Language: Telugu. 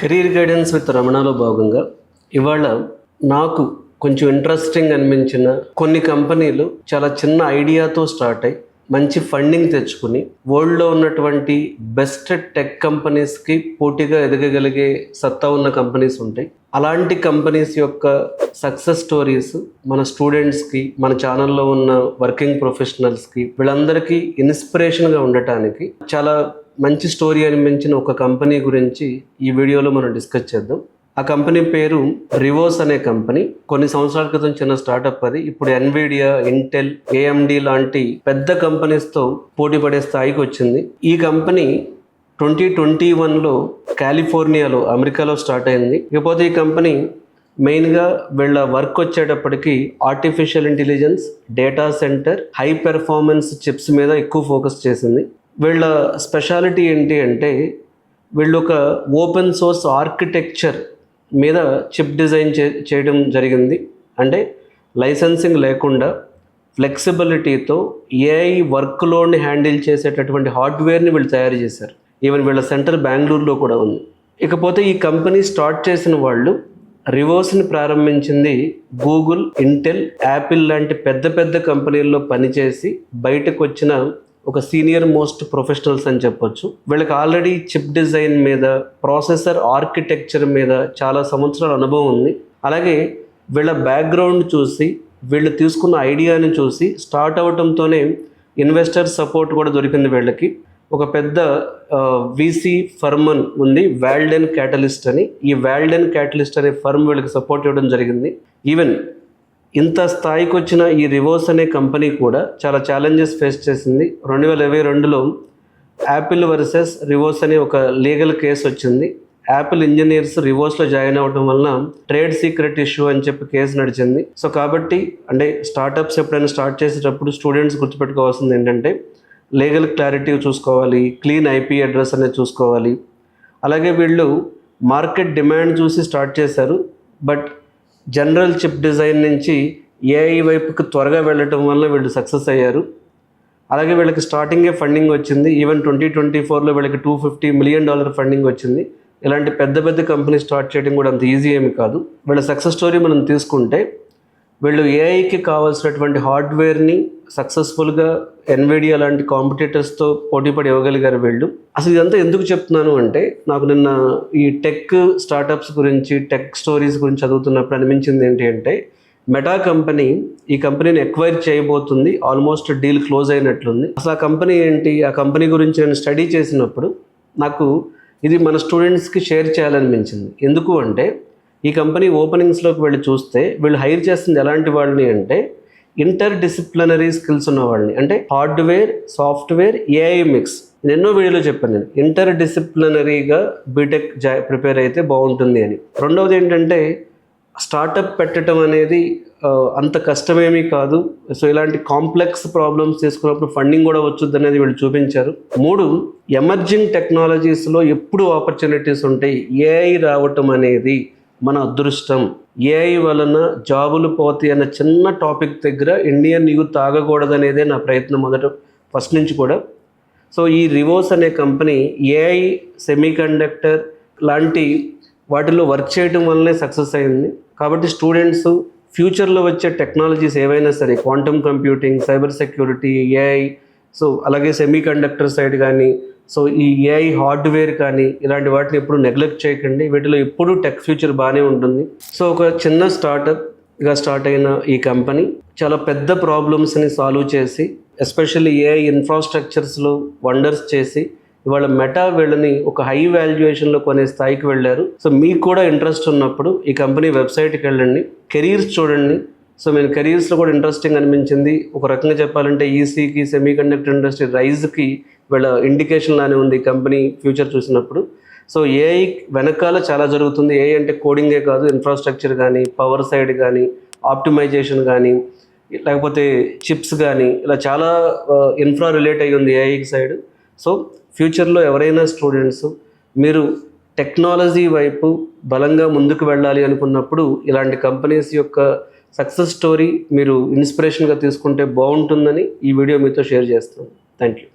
కెరీర్ గైడెన్స్ విత్ రమణలో భాగంగా ఇవాళ నాకు కొంచెం ఇంట్రెస్టింగ్ అనిపించిన కొన్ని కంపెనీలు చాలా చిన్న ఐడియాతో స్టార్ట్ అయ్యి మంచి ఫండింగ్ తెచ్చుకుని వరల్డ్లో ఉన్నటువంటి బెస్ట్ టెక్ కంపెనీస్కి పోటీగా ఎదగగలిగే సత్తా ఉన్న కంపెనీస్ ఉంటాయి. అలాంటి కంపెనీస్ యొక్క సక్సెస్ స్టోరీస్ మన స్టూడెంట్స్కి, మన ఛానల్లో ఉన్న వర్కింగ్ ప్రొఫెషనల్స్కి, వీళ్ళందరికీ ఇన్స్పిరేషన్గా ఉండటానికి చాలా మంచి స్టోరీ అనిపించిన ఒక కంపెనీ గురించి ఈ వీడియోలో మనం డిస్కస్ చేద్దాం. ఆ కంపెనీ పేరు రివోస్ అనే కంపెనీ. కొన్ని సంవత్సరాల క్రితం చిన్న స్టార్టప్ అది. ఇప్పుడు ఎన్విడియా, ఇంటెల్, ఏఎండి లాంటి పెద్ద కంపెనీస్తో పోటీ పడే స్థాయికి వచ్చింది. ఈ కంపెనీ 2021లో కాలిఫోర్నియాలో, అమెరికాలో స్టార్ట్ అయింది. ఇకపోతే ఈ కంపెనీ మెయిన్గా వీళ్ళ వర్క్ వచ్చేటప్పటికి artificial intelligence, data centre, high performance chips మీద ఎక్కువ ఫోకస్ చేసింది. వీళ్ళ స్పెషాలిటీ ఏంటి అంటే వీళ్ళు ఒక ఓపెన్ సోర్స్ ఆర్కిటెక్చర్ మీద చిప్ డిజైన్ చేయడం జరిగింది. అంటే లైసెన్సింగ్ లేకుండా ఫ్లెక్సిబిలిటీతో ఏఐ వర్క్ లోడ్ని హ్యాండిల్ చేసేటటువంటి హార్డ్వేర్ని వీళ్ళు తయారు చేశారు. ఈవెన్ వీళ్ళ సెంటర్ బెంగళూరులో కూడా ఉంది. ఇకపోతే ఈ కంపెనీ స్టార్ట్ చేసిన వాళ్ళు రివోస్ని ప్రారంభించింది గూగుల్, ఇంటెల్, యాపిల్ లాంటి పెద్ద పెద్ద కంపెనీల్లో పనిచేసి బయటకు వచ్చిన ఒక సీనియర్ మోస్ట్ ప్రొఫెషనల్స్ అని చెప్పొచ్చు. వీళ్ళకి ఆల్రెడీ చిప్ డిజైన్ మీద, ప్రాసెసర్ ఆర్కిటెక్చర్ మీద చాలా సంవత్సరాల అనుభవం ఉంది. అలాగే వీళ్ళ బ్యాక్గ్రౌండ్ చూసి, వీళ్ళు తీసుకున్న ఐడియాని చూసి స్టార్ట్ అవడంతోనే ఇన్వెస్టర్ సపోర్ట్ కూడా దొరికింది వీళ్ళకి. ఒక పెద్ద వీసీ ఫర్మ్ ఉంది, వాల్డెన్ క్యాటలిస్ట్ అని. ఈ వాల్డెన్ క్యాటలిస్ట్ అనే ఫర్మ్ వీళ్ళకి సపోర్ట్ ఇవ్వడం జరిగింది. ఈవెన్ ఇంత స్థాయికి వచ్చిన ఈ రివోస్ అనే కంపెనీ కూడా చాలా ఛాలెంజెస్ ఫేస్ చేసింది. 2022లో యాపిల్ వర్సెస్ రివోస్ అనే ఒక లీగల్ కేసు వచ్చింది. యాపిల్ ఇంజనీర్స్ రివోస్లో జాయిన్ అవ్వడం వలన ట్రేడ్ సీక్రెట్ ఇష్యూ అని చెప్పి కేసు నడిచింది. సో కాబట్టి అంటే స్టార్టప్స్ ఎప్పుడైనా స్టార్ట్ చేసేటప్పుడు స్టూడెంట్స్ గుర్తుపెట్టుకోవాల్సింది ఏంటంటే లీగల్ క్లారిటీ చూసుకోవాలి, క్లీన్ ఐపీ అడ్రస్ అనేది చూసుకోవాలి. అలాగే వీళ్ళు మార్కెట్ డిమాండ్ చూసి స్టార్ట్ చేశారు. బట్ జనరల్ చిప్ డిజైన్ నుంచి ఏఐ వైపుకి త్వరగా వెళ్ళటం వల్ల వీళ్ళు సక్సెస్ అయ్యారు. అలాగే వీళ్ళకి స్టార్టింగే ఫండింగ్ వచ్చింది. ఈవెన్ 2024లో వీళ్ళకి $250 మిలియన్ ఫండింగ్ వచ్చింది. ఇలాంటి పెద్ద పెద్ద కంపెనీ స్టార్ట్ చేయడం కూడా అంత ఈజీ ఏమి కాదు. వీళ్ళ సక్సెస్ స్టోరీ మనం తీసుకుంటే వీళ్ళు ఏఐకి కావాల్సినటువంటి హార్డ్వేర్ని సక్సెస్ఫుల్గా ఎన్విడియా లాంటి కాంపిటీటర్స్తో పోటీపడి ఇవ్వగలిగారు వీళ్ళు. అసలు ఇదంతా ఎందుకు చెప్తున్నాను అంటే నాకు నిన్న ఈ టెక్ స్టార్టప్స్ గురించి, టెక్ స్టోరీస్ గురించి చదువుతున్నప్పుడు అనిపించింది ఏంటి అంటే మెటా కంపెనీ ఈ కంపెనీని ఎక్వైర్ చేయబోతుంది. ఆల్మోస్ట్ డీల్ క్లోజ్ అయినట్లుంది. అసలు ఆ కంపెనీ ఏంటి, ఆ కంపెనీ గురించి నేను స్టడీ చేసినప్పుడు నాకు ఇది మన స్టూడెంట్స్కి షేర్ చేయాలనిపించింది. ఎందుకు అంటే ఈ కంపెనీ ఓపెనింగ్స్లోకి వెళ్ళి చూస్తే వీళ్ళు హైర్ చేస్తుంది ఎలాంటి వాళ్ళని అంటే ఇంటర్ డిసిప్లినరీ స్కిల్స్ ఉన్న వాళ్ళని. అంటే హార్డ్వేర్, సాఫ్ట్వేర్, ఏఐ మిక్స్. ఎన్నో వీడియోలో చెప్పాను నేను, ఇంటర్ డిసిప్లినరీగా బీటెక్ ప్రిపేర్ అయితే బాగుంటుంది అని. రెండవది ఏంటంటే స్టార్టప్ పెట్టడం అనేది అంత కష్టమేమీ కాదు. సో ఇలాంటి కాంప్లెక్స్ ప్రాబ్లమ్స్ తీసుకున్నప్పుడు ఫండింగ్ కూడా వచ్చుద్ది అనేది వీళ్ళు చూపించారు. 3, ఎమర్జింగ్ టెక్నాలజీస్లో ఎప్పుడు ఆపర్చునిటీస్ ఉంటాయి. ఏఐ రావటం అనేది మన అదృష్టం. ఏఐ వలన జాబులు పోతాయి అన్న చిన్న టాపిక్ దగ్గర ఇండియన్ యూత్ ఆగకూడదనేదే నా ప్రయత్నం ఫస్ట్ నుంచి కూడా. సో ఈ రివోస్ అనే కంపెనీ ఏఐ, సెమీకండక్టర్ లాంటి వాటిలో వర్క్ చేయడం వల్లనే సక్సెస్ అయింది. కాబట్టి స్టూడెంట్స్ ఫ్యూచర్లో వచ్చే టెక్నాలజీస్ ఏవైనా సరే, quantum computing, cyber security, AI, so అలాగే సెమీకండక్టర్ సైడ్ కానీ, సో ఈ ఏఐ హార్డ్వేర్ కానీ ఇలాంటి వాటిని ఎప్పుడు నెగ్లెక్ట్ చేయకండి. వీటిలో ఎప్పుడు టెక్ ఫ్యూచర్ బాగానే ఉంటుంది. సో ఒక చిన్న స్టార్టప్గా స్టార్ట్ అయిన ఈ కంపెనీ చాలా పెద్ద ప్రాబ్లమ్స్ని సాల్వ్ చేసి, ఎస్పెషల్లీ ఏఐ ఇన్ఫ్రాస్ట్రక్చర్స్లో వండర్స్ చేసి ఇవాళ మెటా వీళ్ళని ఒక హై వాల్యుయేషన్లో కొనే స్థాయికి వెళ్ళారు. సో మీకు కూడా ఇంట్రెస్ట్ ఉన్నప్పుడు ఈ కంపెనీ వెబ్సైట్కి వెళ్ళండి, కెరీర్స్ చూడండి. సో నేను కెరీర్స్లో కూడా ఇంట్రెస్టింగ్ అనిపించింది. ఒక రకంగా చెప్పాలంటే ఈసీకి, సెమీకండక్టర్ ఇండస్ట్రీ రైజ్కి వీళ్ళ ఇండికేషన్ లానే ఉంది కంపెనీ ఫ్యూచర్ చూసినప్పుడు. సో ఏఐ వెనకాల చాలా జరుగుతుంది. ఏఐ అంటే కోడింగే కాదు, ఇన్ఫ్రాస్ట్రక్చర్ కానీ, పవర్ సైడ్ కానీ, ఆప్టిమైజేషన్ కానీ, లేకపోతే చిప్స్ కానీ, ఇలా చాలా ఇన్ఫ్రా రిలేట్ అయ్యి ఉంది ఏఐ సైడ్. సో ఫ్యూచర్లో ఎవరైనా స్టూడెంట్స్ మీరు టెక్నాలజీ వైపు బలంగా ముందుకు వెళ్ళాలి అనుకున్నప్పుడు ఇలాంటి కంపెనీస్ యొక్క సక్సెస్ స్టోరీ మీరు ఇన్స్పిరేషన్గా తీసుకుంటే బాగుంటుందని ఈ వీడియో మీతో షేర్ చేస్తున్నాను. Thank you.